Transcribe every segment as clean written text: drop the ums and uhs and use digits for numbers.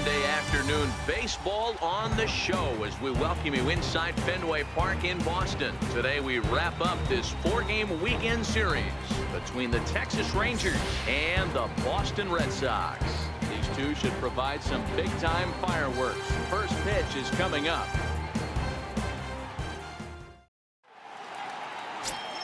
Sunday afternoon baseball on the show as we welcome you inside Fenway Park in Boston. Today we wrap up this 4-game weekend series between the Texas Rangers and the Boston Red Sox. These two should provide some big-time fireworks. First pitch is coming up.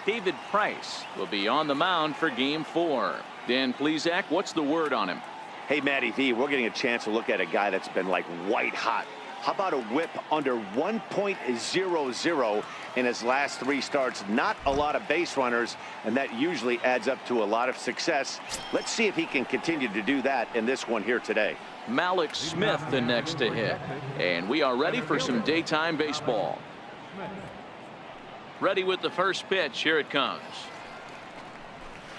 David Price will be on the mound for Game 4. Dan Plesac, what's the word on him? Hey, Matty V, we're getting a chance to look at a guy that's been like white hot. How about a whip under 1.00 in his last 3 starts? Not a lot of base runners, and that usually adds up to a lot of success. Let's see if he can continue to do that in this one here today. Malik Smith the next to hit. And we are ready for some daytime baseball. Ready with the first pitch. Here it comes.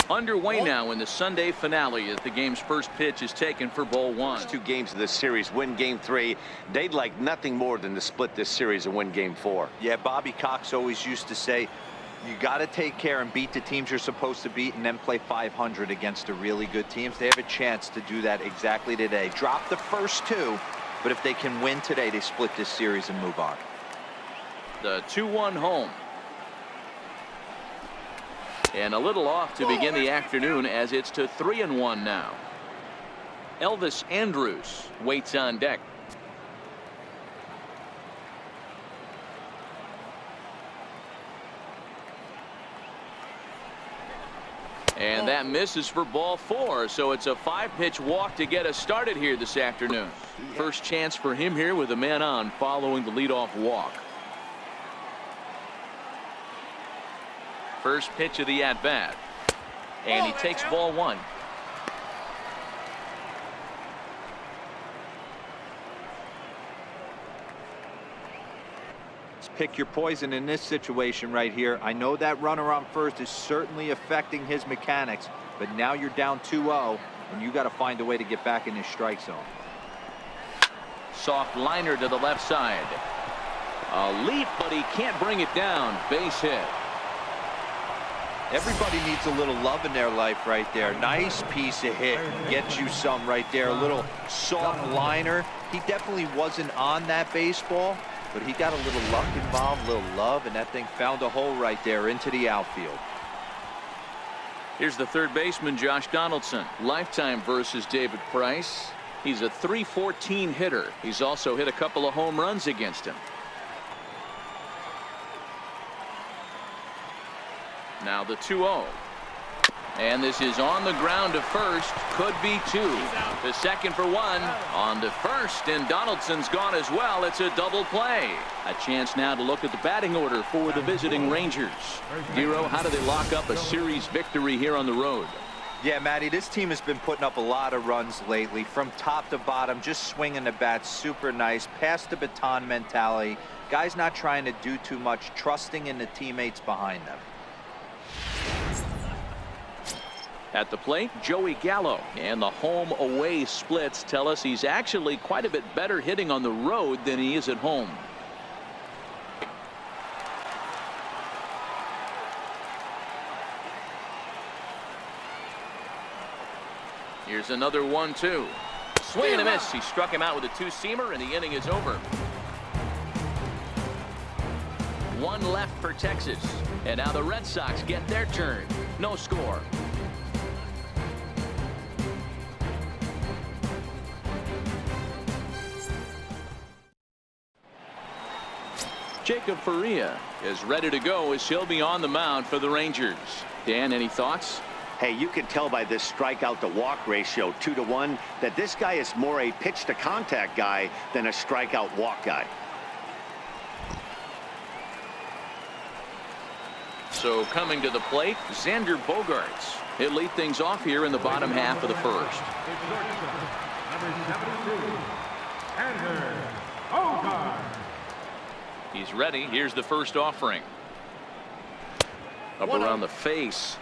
Underway now in the Sunday finale as the game's first pitch is taken for ball 1. First 2 games of this series, win Game 3. They'd like nothing more than to split this series and win Game 4. Yeah, Bobby Cox always used to say, you got to take care and beat the teams you're supposed to beat and then play 500 against the really good teams. They have a chance to do that exactly today. Drop the first 2, but if they can win today, they split this series and move on. The 2-1 home. And a little off to begin the afternoon as it's to 3-1 now. Elvis Andrus waits on deck. And that misses for ball 4, so it's a 5-pitch walk to get us started here this afternoon. First chance for him here with a man on following the leadoff walk. First pitch of the at-bat. And he takes ball 1. Let's pick your poison in this situation right here. I know that runner on first is certainly affecting his mechanics, but now you're down 2-0, and you got to find a way to get back in his strike zone. Soft liner to the left side. A leap, but he can't bring it down. Base hit. Everybody needs a little love in their life right there. Nice piece of hit. Gets you some right there. A little soft liner. He definitely wasn't on that baseball, but he got a little luck involved, a little love, and that thing found a hole right there into the outfield. Here's the third baseman, Josh Donaldson. Lifetime versus David Price. He's a .314 hitter. He's also hit a couple of home runs against him. Now the 2-0. And this is on the ground to first. Could be 2. The second for 1. On to first, and Donaldson's gone as well. It's a double play. A chance now to look at the batting order for the visiting Rangers. Dero, how do they lock up a series victory here on the road? Yeah, Matty, this team has been putting up a lot of runs lately. From top to bottom, just swinging the bat super nice. Pass the baton mentality. Guys not trying to do too much, trusting in the teammates behind them. At the plate, Joey Gallo, and the home-away splits tell us he's actually quite a bit better hitting on the road than he is at home. Here's another 1-2. Swing and a miss. He struck him out with a 2-seamer, and the inning is over. 1 left for Texas, and now the Red Sox get their turn. No score. Jacob Faria is ready to go as he'll be on the mound for the Rangers. Dan, any thoughts? Hey, you can tell by this strikeout to walk ratio 2-to-1 that this guy is more a pitch to contact guy than a strikeout walk guy. So coming to the plate, Xander Bogaerts. He'll lead things off here in the bottom half of the first. He's ready. Here's the first offering. Up around the face.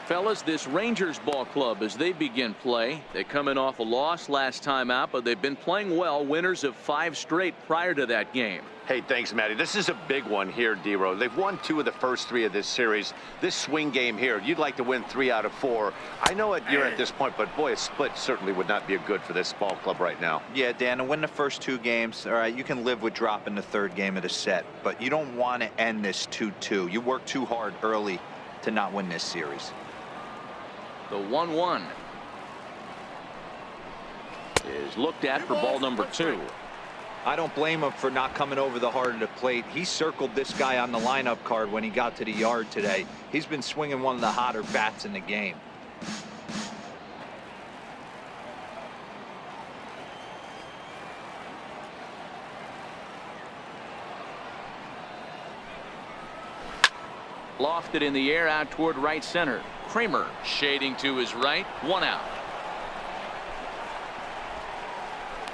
Fellas, this Rangers ball club, as they begin play, they coming off a loss last time out, but they've been playing well, winners of 5 straight prior to that game. Hey, thanks, Matty. This is a big one here, D-Row. They've won 2 of the first 3 of this series. This swing game here, you'd like to win 3 out of 4. I know you're at this point, but boy, a split certainly would not be good for this ball club right now. Yeah, Dan, to win the first 2 games, all right, you can live with dropping the 3rd game of the set, but you don't want to end this 2-2. You work too hard early to not win this series. The 1-1 is looked at for ball number 2. I don't blame him for not coming over the heart of the plate. He circled this guy on the lineup card when he got to the yard today. He's been swinging one of the hotter bats in the game. Lofted in the air out toward right center. Kramer shading to his right. 1 out.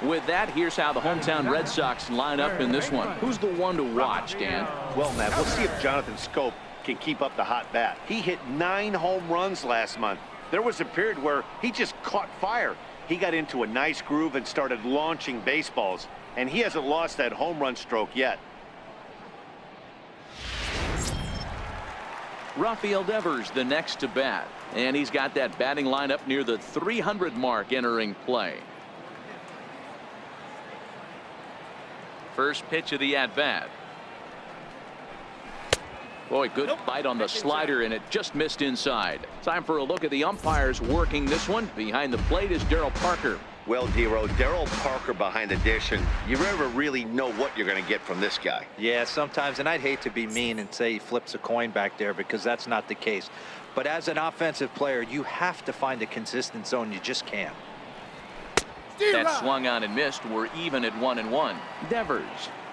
With that, here's how the hometown Red Sox line up in this one. Who's the one to watch, Dan? Well, Matt, we'll see if Jonathan Scope can keep up the hot bat. He hit 9 home runs last month. There was a period where he just caught fire. He got into a nice groove and started launching baseballs, and he hasn't lost that home run stroke yet. Rafael Devers the next to bat, and he's got that batting lineup near the 300 mark entering play. First pitch of the at-bat. Boy, good bite on the slider, and it just missed inside. Time for a look at the umpires working this one. Behind the plate is Darryl Parker. Well, D-Row, Darryl Parker behind the dish, and you never really know what you're going to get from this guy. Yeah, sometimes, and I'd hate to be mean and say he flips a coin back there because that's not the case. But as an offensive player, you have to find a consistent zone. You just can't. That swung on and missed. We're even at 1-1. Devers,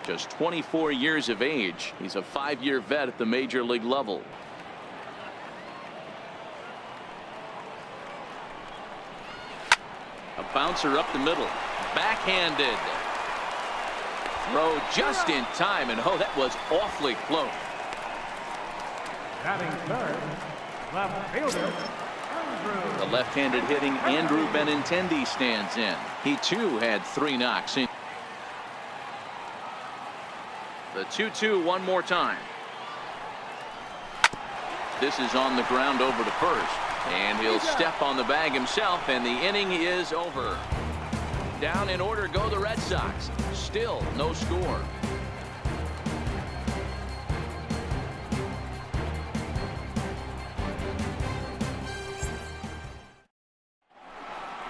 just 24 years of age. He's a 5-year vet at the major league level. A bouncer up the middle. Backhanded. Throw just in time, and oh, that was awfully close. Batting third, left fielder. The left-handed hitting Andrew Benintendi stands in. He too had 3 knocks in. The 2-2 one more time. This is on the ground over to first, and he'll step on the bag himself, and the inning is over. Down in order go the Red Sox. Still no score.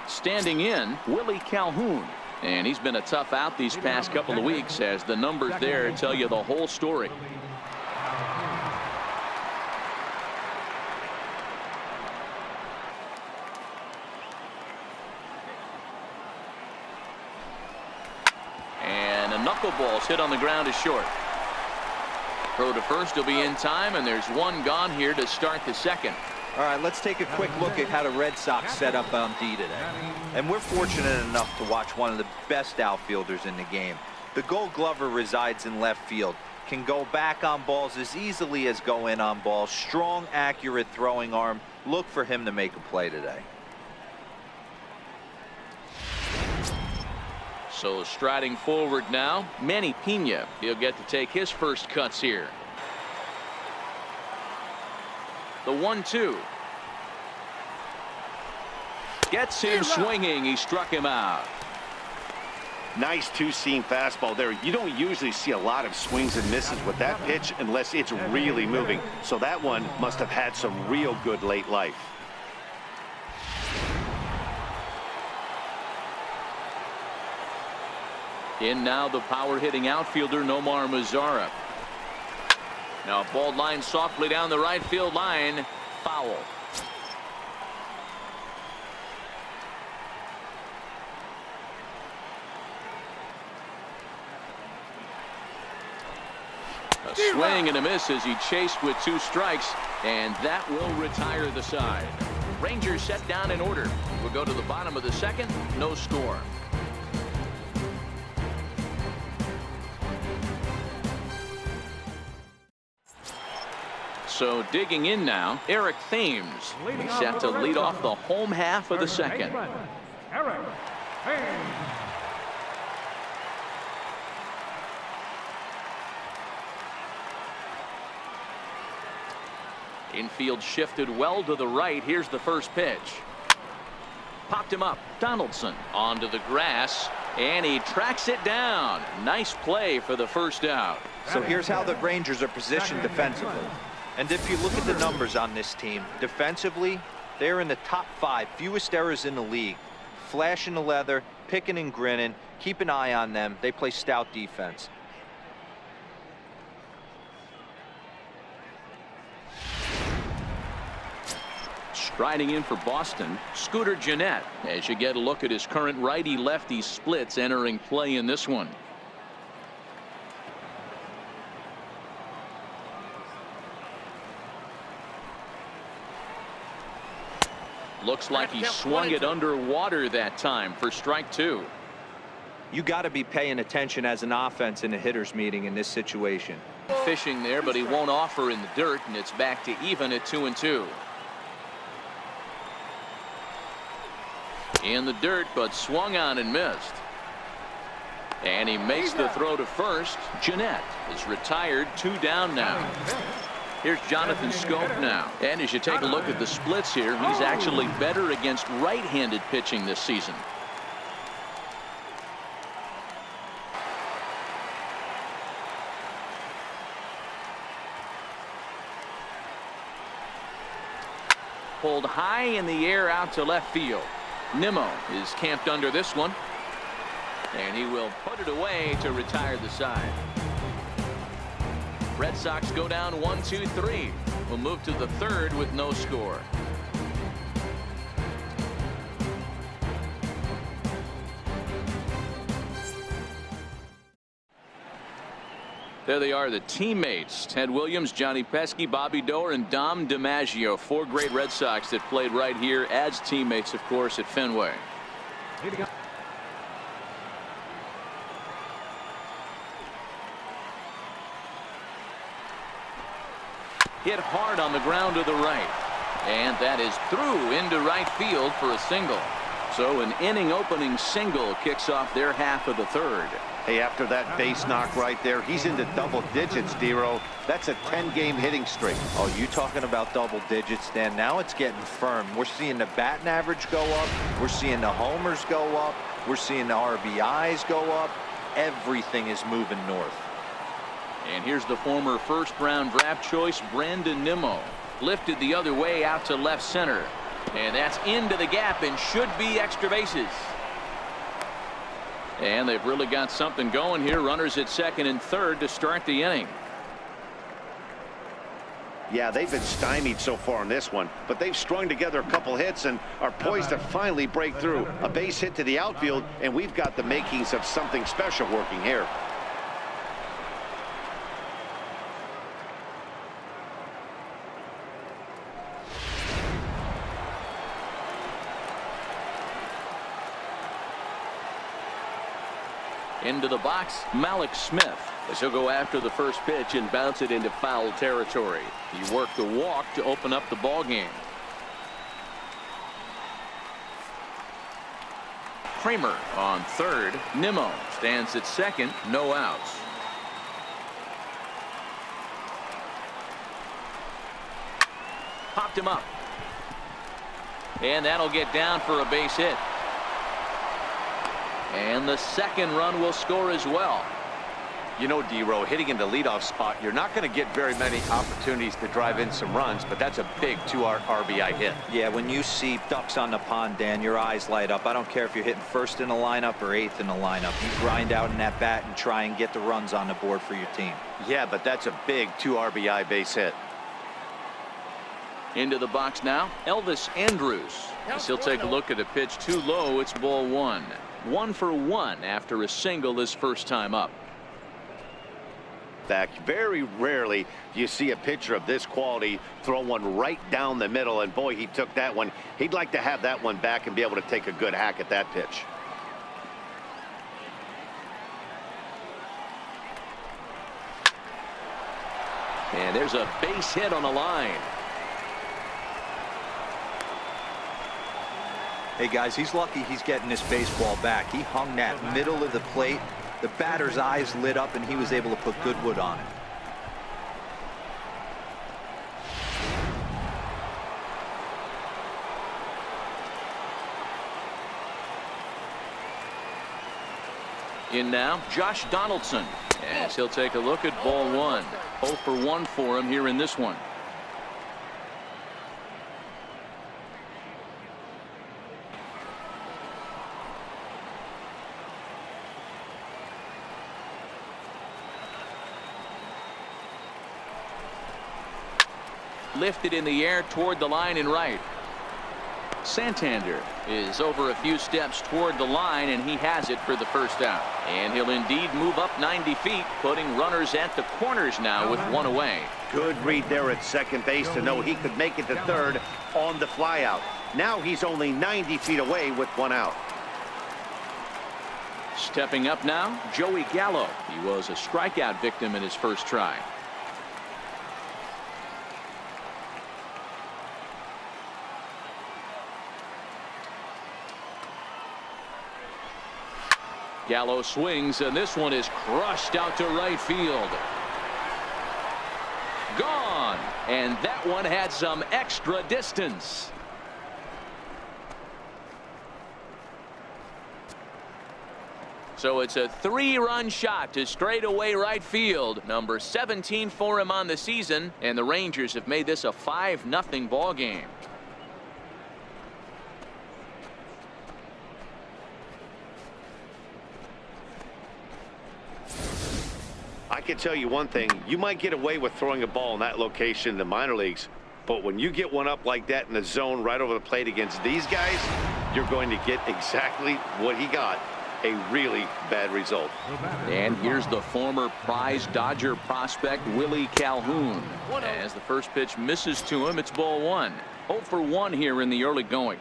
Standing in, Willie Calhoun. And he's been a tough out these past couple of weeks, as the numbers there tell you the whole story. And a knuckleball's hit on the ground is short. Throw to first will be in time, and there's 1 gone here to start the second. All right, let's take a quick look at how the Red Sox set up on D today. And we're fortunate enough to watch one of the best outfielders in the game. The Gold Glover resides in left field. Can go back on balls as easily as go in on balls. Strong, accurate throwing arm. Look for him to make a play today. So striding forward now, Manny Pena. He'll get to take his first cuts here. The 1-2. Gets him swinging. He struck him out. Nice 2-seam fastball there. You don't usually see a lot of swings and misses with that pitch unless it's really moving. So that one must have had some real good late life. In now the power hitting outfielder Nomar Mazara. Now ball line softly down the right field line. Foul. A swing and a miss as he chased with 2 strikes, and that will retire the side. Rangers set down in order. We'll go to the bottom of the second. No score. So digging in now, Eric Thames. He's set to lead off the home half of the second. Eric Thames. Infield shifted well to the right. Here's the first pitch. Popped him up. Donaldson onto the grass, and he tracks it down. Nice play for the first out. So here's how the Rangers are positioned defensively. And if you look at the numbers on this team, defensively, they're in the top 5, fewest errors in the league. Flashing the leather, picking and grinning, keep an eye on them. They play stout defense. Striding in for Boston, Scooter Gennett. As you get a look at his current righty-lefty splits entering play in this one. Looks like he swung it underwater that time for strike 2. You got to be paying attention as an offense in a hitter's meeting in this situation. Fishing there, but he won't offer in the dirt, and it's back to even at 2-2. In the dirt, but swung on and missed. And he makes the throw to first. Gennett is retired, 2 down now. Here's Jonathan Scope now. And as you take a look at the splits here, he's actually better against right-handed pitching this season. Pulled high in the air out to left field. Nimmo is camped under this one, and he will put it away to retire the side. Red Sox go down 1-2-3. We'll move to the third with no score. There they are, the teammates. Ted Williams, Johnny Pesky, Bobby Doerr, and Dom DiMaggio. 4 great Red Sox that played right here as teammates, of course, at Fenway. Hit hard on the ground to the right. And that is through into right field for a single. So an inning opening single kicks off their half of the third. Hey, after that base knock right there, he's into double digits, Dero. That's a 10-game hitting streak. Oh, you talking about double digits, Dan? Now it's getting firm. We're seeing the batting average go up. We're seeing the homers go up. We're seeing the RBIs go up. Everything is moving north. And here's the former first-round draft choice, Brandon Nimmo. Lifted the other way out to left center. And that's into the gap and should be extra bases. And they've really got something going here. Runners at second and third to start the inning. Yeah, they've been stymied so far in this one, but they've strung together a couple hits and are poised to finally break through. A base hit to the outfield, and we've got the makings of something special working here. Into the box, Malik Smith, as he'll go after the first pitch and bounce it into foul territory. He worked the walk to open up the ball game. Kramer on third. Nimmo stands at second. No outs. Popped him up. And that'll get down for a base hit. And the second run will score as well. You know, Dero, hitting in the leadoff spot, you're not going to get very many opportunities to drive in some runs, but that's a big 2 RBI hit. Yeah, when you see ducks on the pond, Dan, your eyes light up. I don't care if you're hitting first in the lineup or 8th in the lineup. You grind out in that bat and try and get the runs on the board for your team. Yeah, but that's a big 2 RBI base hit. Into the box now, Elvis Andrus. As he'll take a look at a pitch too low. It's ball 1. 1 for 1 after a single his first time up. Back, very rarely do you see a pitcher of this quality throw one right down the middle, and boy, he took that one. He'd like to have that one back and be able to take a good hack at that pitch. And there's a base hit on the line. Hey guys, he's lucky he's getting this baseball back. He hung that middle of the plate. The batter's eyes lit up and he was able to put good wood on it. In now, Josh Donaldson, as he'll take a look at ball one. 0 for 1 for him here in this one. Lifted in the air toward the line and right. Santander is over a few steps toward the line, and he has it for the first out. And he'll indeed move up 90 feet, putting runners at the corners now with one away. Good read there at second base to know he could make it to third on the flyout. Now he's only 90 feet away with one out. Stepping up now, Joey Gallo. He was a strikeout victim in his first try. Gallo swings, and this one is crushed out to right field. Gone, and that one had some extra distance. So it's a 3-run shot to straightaway right field. Number 17 for him on the season, and the Rangers have made this a 5-0 ball game. I can tell you one thing, you might get away with throwing a ball in that location in the minor leagues, but when you get one up like that in the zone right over the plate against these guys, you're going to get exactly what he got, a really bad result. And here's the former prize Dodger prospect Willie Calhoun. As the first pitch misses to him, it's ball one. 0 for 1 here in the early going.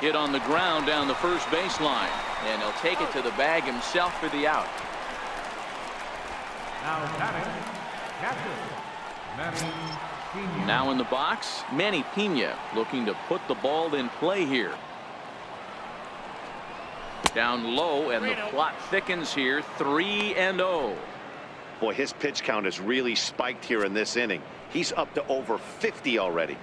Hit on the ground down the first baseline, and he'll take it to the bag himself for the out. Now batting, catcher, Manny Pena. Now in the box, Manny Pena looking to put the ball in play here. Down low, and the plot thickens here. 3-0. Boy, his pitch count has really spiked here in this inning. He's up to over 50 already.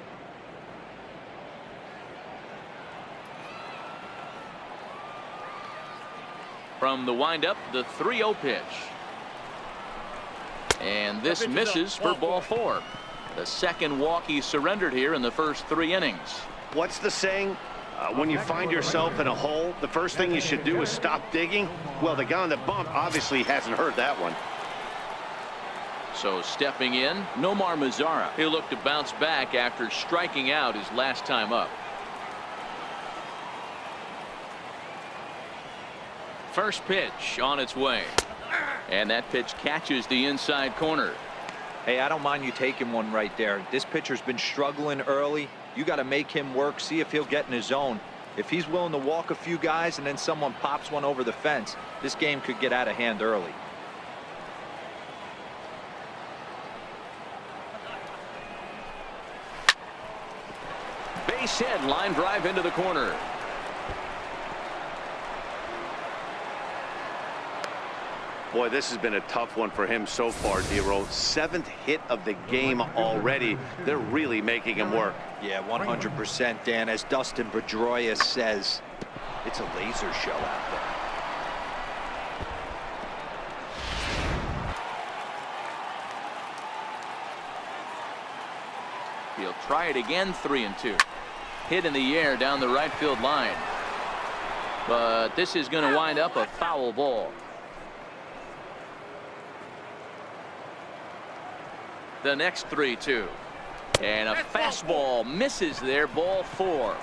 From the windup, the 3-0 pitch. And this misses for ball 4. The second walk he surrendered here in the first 3 innings. What's the saying? When you find yourself in a hole, the first thing you should do is stop digging. Well, the guy on the bump obviously hasn't heard that one. So stepping in, Nomar Mazara. He'll look to bounce back after striking out his last time up. First pitch on its way. And that pitch catches the inside corner. Hey, I don't mind you taking one right there. This pitcher's been struggling early. You got to make him work, see if he'll get in his zone. If he's willing to walk a few guys and then someone pops one over the fence, this game could get out of hand early. Base hit, line drive into the corner. Boy, this has been a tough one for him so far, Dero. 7th hit of the game already. They're really making him work. Yeah, 100%, Dan. As Dustin Pedroia says, it's a laser show out there. He'll try it again. 3-2. Hit in the air down the right field line. But this is going to wind up a foul ball. The next 3-2. And a fastball misses there. Ball 4.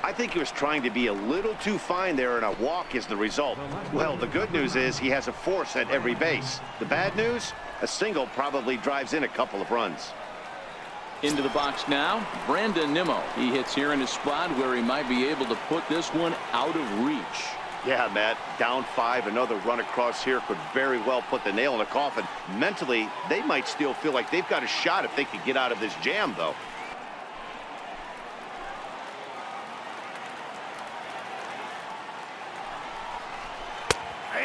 I think he was trying to be a little too fine there, and a walk is the result. Well, the good news is he has a force at every base. The bad news? A single probably drives in a couple of runs. Into the box now, Brandon Nimmo. He hits here in a spot where he might be able to put this one out of reach. Yeah, Matt, down 5, another run across here could very well put the nail in the coffin. Mentally, they might still feel like they've got a shot if they could get out of this jam, though.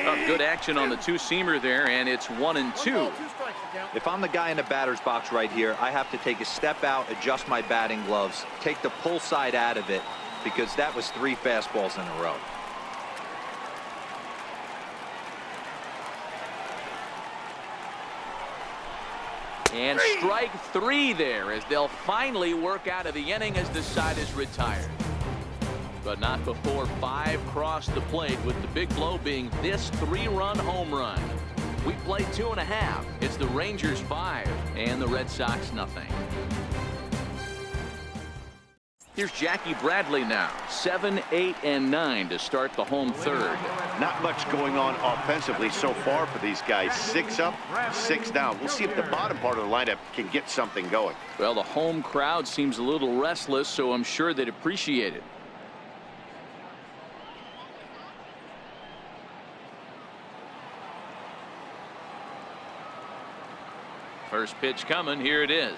Oh, good action on the two-seamer there, and it's 1-2. If I'm the guy in the batter's box right here, I have to take a step out, adjust my batting gloves, take the pull side out of it, because that was 3 fastballs in a row. And strike 3 there as they'll finally work out of the inning as the side is retired. But not before 5 cross the plate, with the big blow being this 3-run home run. We played 2.5. It's the Rangers 5 and the Red Sox nothing. Here's Jackie Bradley now. 7, 8, and 9 to start the home third. Not much going on offensively so far for these guys. 6 up, 6 down. We'll see if the bottom part of the lineup can get something going. Well, the home crowd seems a little restless, so I'm sure they'd appreciate it. First pitch coming. Here it is.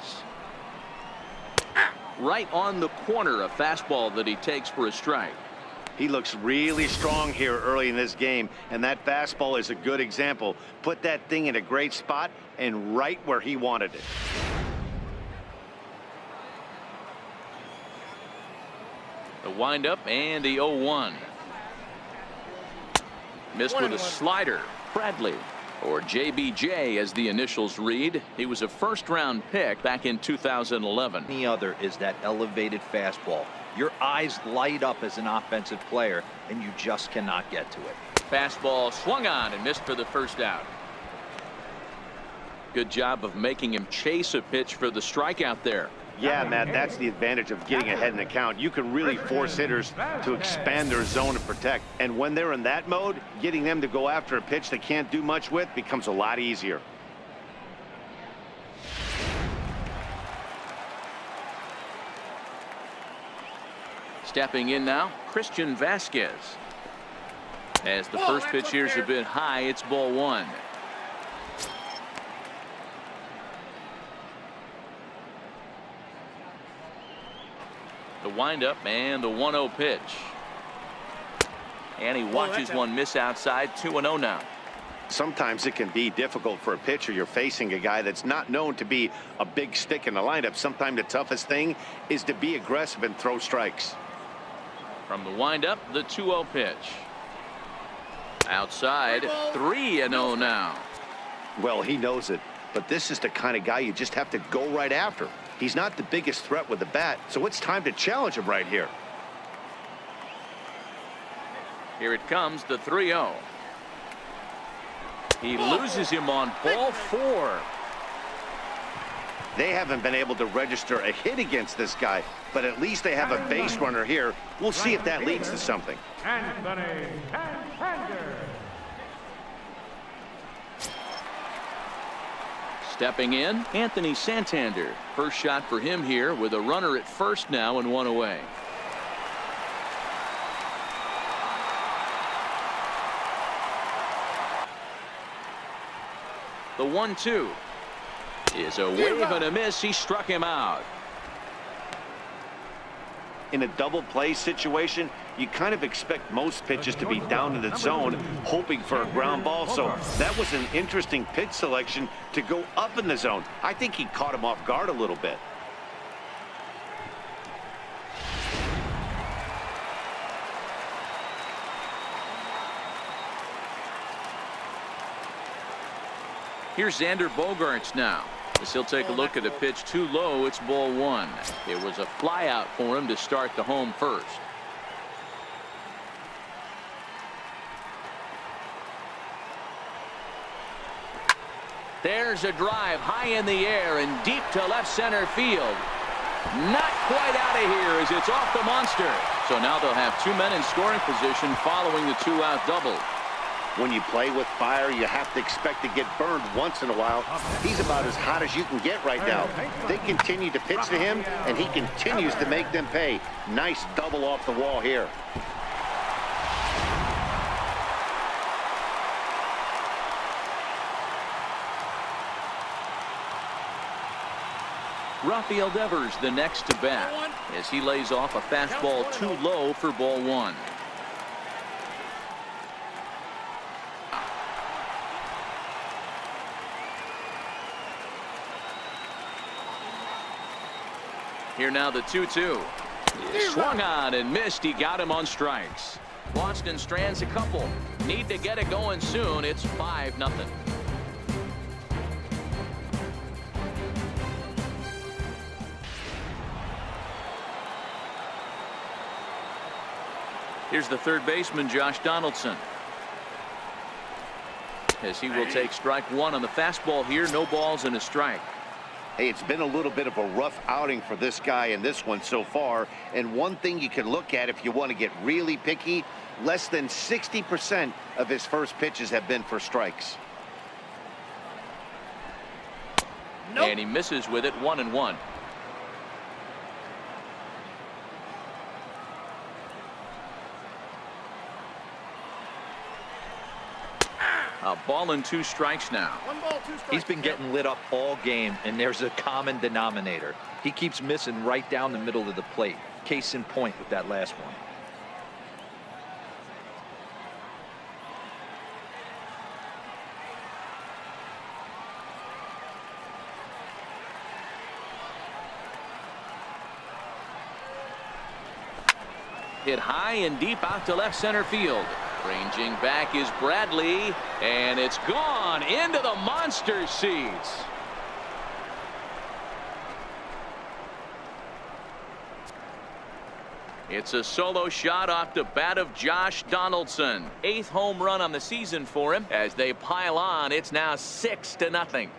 Right on the corner, a fastball that he takes for a strike. He looks really strong here early in this game, and that fastball is a good example. Put that thing in a great spot and right where he wanted it. The windup and the 0-1. Missed with a slider. Bradley, or JBJ as the initials read. He was a first-round pick back in 2011. The other is that elevated fastball. Your eyes light up as an offensive player, and you just cannot get to it. Fastball swung on and missed for the first out. Good job of making him chase a pitch for the strikeout there. Yeah, Matt, that's the advantage of getting ahead in the count. You can really force hitters to expand their zone and protect. And when they're in that mode, getting them to go after a pitch they can't do much with becomes a lot easier. Stepping in now, Christian Vasquez. As the first pitch here's a bit high, it's ball 1. The windup and the 1-0 pitch. And he watches one miss outside. 2-0 now. Sometimes it can be difficult for a pitcher. You're facing a guy that's not known to be a big stick in the lineup. Sometimes the toughest thing is to be aggressive and throw strikes. From the windup, the 2-0 pitch. Outside, 3-0 now. Well, he knows it, but this is the kind of guy you just have to go right after. He's not the biggest threat with the bat, so it's time to challenge him right here. Here it comes, the 3-0. He loses him on ball 4. They haven't been able to register a hit against this guy, but at least they have a base runner here. We'll see if that leads to something. Anthony Santander. Stepping in, Anthony Santander. First shot for him here with a runner at first now and 1 away. The 1-2 is a wave and a miss. He struck him out. In a double play situation, you kind of expect most pitches to be down in the zone, hoping for a ground ball. So that was an interesting pitch selection to go up in the zone. I think he caught him off guard a little bit. Here's Xander Bogaerts now. As he'll take a look at a pitch too low. It's ball 1. It was a fly out for him to start the home first. There's a drive high in the air and deep to left center field. Not quite out of here as it's off the monster. So now they'll have 2 men in scoring position following the 2-out double. When you play with fire, you have to expect to get burned once in a while. He's about as hot as you can get right now. They continue to pitch to him, and he continues to make them pay. Nice double off the wall here. Rafael Devers the next to bat as he lays off a fastball too low for ball 1. Here now the 2-2. Swung on and missed. He got him on strikes. Boston strands a couple. Need to get it going soon. It's 5-0. Here's the third baseman, Josh Donaldson. As he will take strike one on the fastball here. No balls and a strike. Hey, it's been a little bit of a rough outing for this guy in this one so far. And one thing you can look at if you want to get really picky, less than 60% of his first pitches have been for strikes. Nope. And he misses with it. 1-1. A ball and 2 strikes now. 1 ball, 2 strikes. He's been getting lit up all game, and there's a common denominator. He keeps missing right down the middle of the plate. Case in point with that last one. Hit high and deep out to left center field. Ranging back is Bradley, and it's gone into the monster seats. It's a solo shot off the bat of Josh Donaldson. 8th home run on the season for him. As they pile on, it's now 6-0.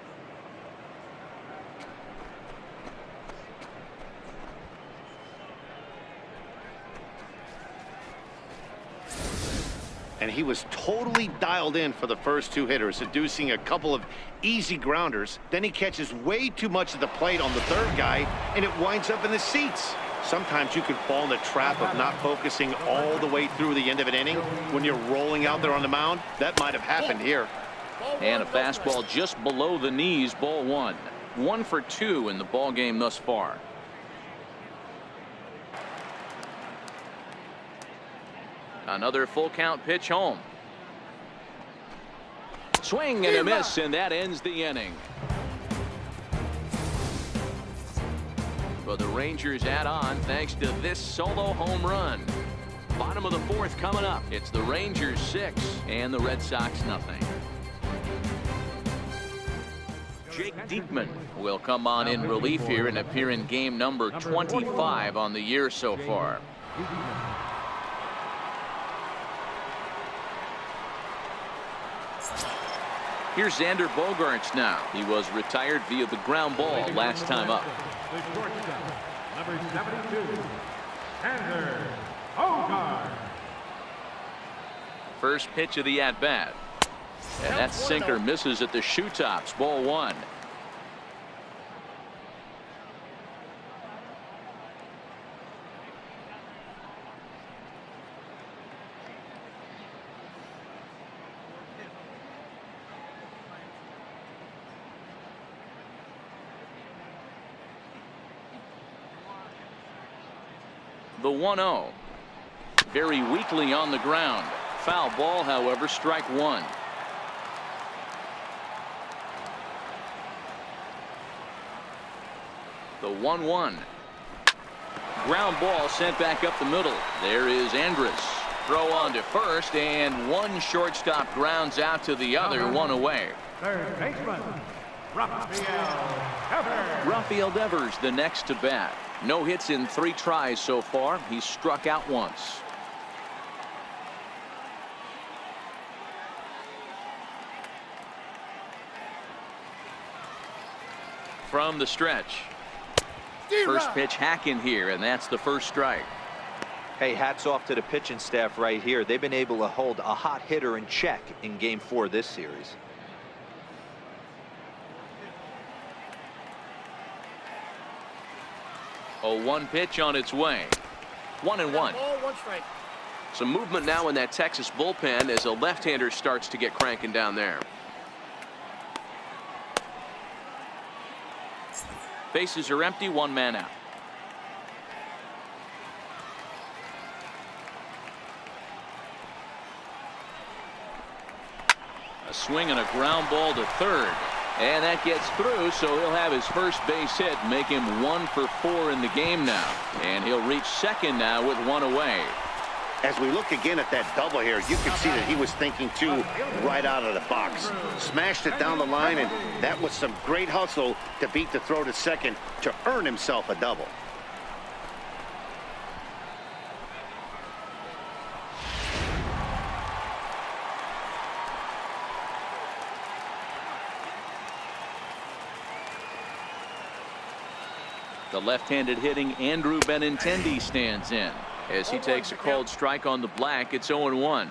And he was totally dialed in for the first 2 hitters, seducing a couple of easy grounders. Then he catches way too much of the plate on the third guy, and it winds up in the seats. Sometimes you can fall in the trap of not focusing all the way through the end of an inning when you're rolling out there on the mound. That might have happened here. And a fastball just below the knees. Ball 1. 1 for 2 in the ball game thus far. Another full count pitch home. Swing and a miss, and that ends the inning. But the Rangers add on thanks to this solo home run. Bottom of the 4th coming up. It's the Rangers 6 and the Red Sox nothing. Jake Diekman will come on in relief here and appear in game number 25 on the year so far. Here's Xander Bogaerts now. He was retired via the ground ball last time up. The shortstop, number 72, Xander Bogaerts. First pitch of the at-bat. And that sinker misses at the shoe tops. Ball 1. The 1-0. Very weakly on the ground. Foul ball, however, strike 1. The 1-1. Ground ball sent back up the middle. There is Andrus. Throw on to first, and one shortstop grounds out to the other. 1 away. Third baseman, Rafael Devers the next to bat. No hits in 3 tries so far. He's struck out once. From the stretch. First pitch hack in here, and that's the first strike. Hey, hats off to the pitching staff right here. They've been able to hold a hot hitter in check in game 4 this series. A 1 pitch on its way. 1-1. Ball, 1 strike. Some movement now in that Texas bullpen as a left-hander starts to get cranking down there. Bases are empty. 1 man out. A swing and a ground ball to third. And that gets through, so he'll have his first base hit, make him 1 for 4 in the game now. And he'll reach second now with 1 away. As we look again at that double here, you can see that he was thinking too right out of the box. Smashed it down the line, and that was some great hustle to beat the throw to second to earn himself a double. The left-handed hitting Andrew Benintendi stands in. As he takes a called strike on the black, it's 0-1.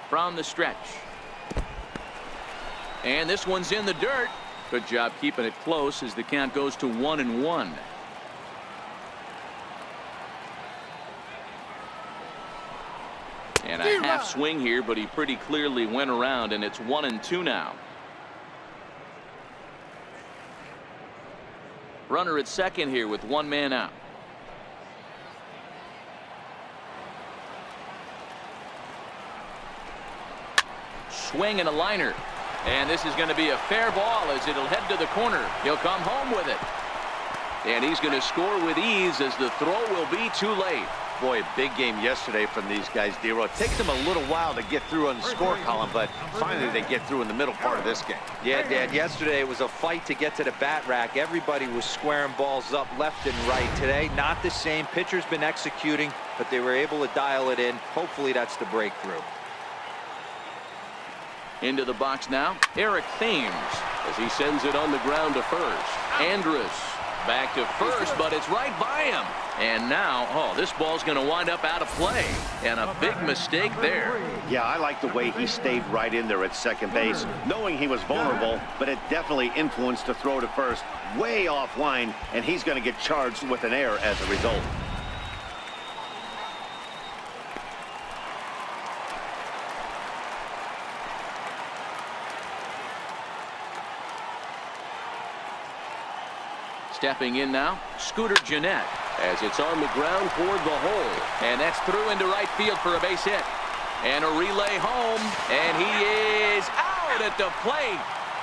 From the stretch. And this one's in the dirt. Good job keeping it close as the count goes to 1-1. And a half swing here, but he pretty clearly went around, and it's 1-2 now. Runner at second here with 1 man out. Swing and a liner. And this is going to be a fair ball as it'll head to the corner. He'll come home with it. And he's going to score with ease as the throw will be too late. Boy, big game yesterday from these guys, Dero. It takes them a little while to get through on the score column, but finally they get through in the middle part of this game. Yeah, Dad, yesterday it was a fight to get to the bat rack. Everybody was squaring balls up left and right. Today, not the same. Pitcher's been executing, but they were able to dial it in. Hopefully that's the breakthrough. Into the box now, Eric Thames as he sends it on the ground to first. Andrus back to first, but it's right by him. And now, oh, this ball's going to wind up out of play. And a big mistake there. Yeah, I like the way he stayed right in there at second base, knowing he was vulnerable, but it definitely influenced the throw to first. Way offline, and he's going to get charged with an error as a result. Stepping in now, Scooter Gennett as it's on the ground toward the hole. And that's through into right field for a base hit. And a relay home. And he is out at the plate.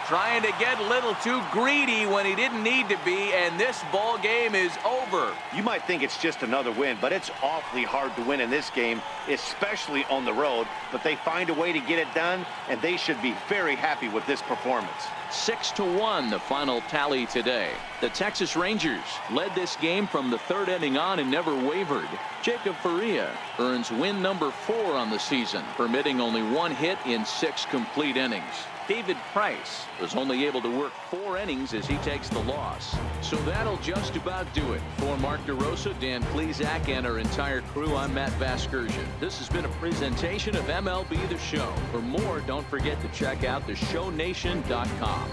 Trying to get a little too greedy when he didn't need to be. And this ball game is over. You might think it's just another win, but it's awfully hard to win in this game, especially on the road. But they find a way to get it done, and they should be very happy with this performance. 6-1 the final tally today. The Texas Rangers led this game from the third inning on and never wavered. Jacob Faria earns win number 4 on the season, permitting only 1 hit in 6 complete innings. David Price was only able to work 4 innings as he takes the loss. So that'll just about do it. For Mark DeRosa, Dan Plesac, and our entire crew, I'm Matt Vasgersian. This has been a presentation of MLB The Show. For more, don't forget to check out theshownation.com.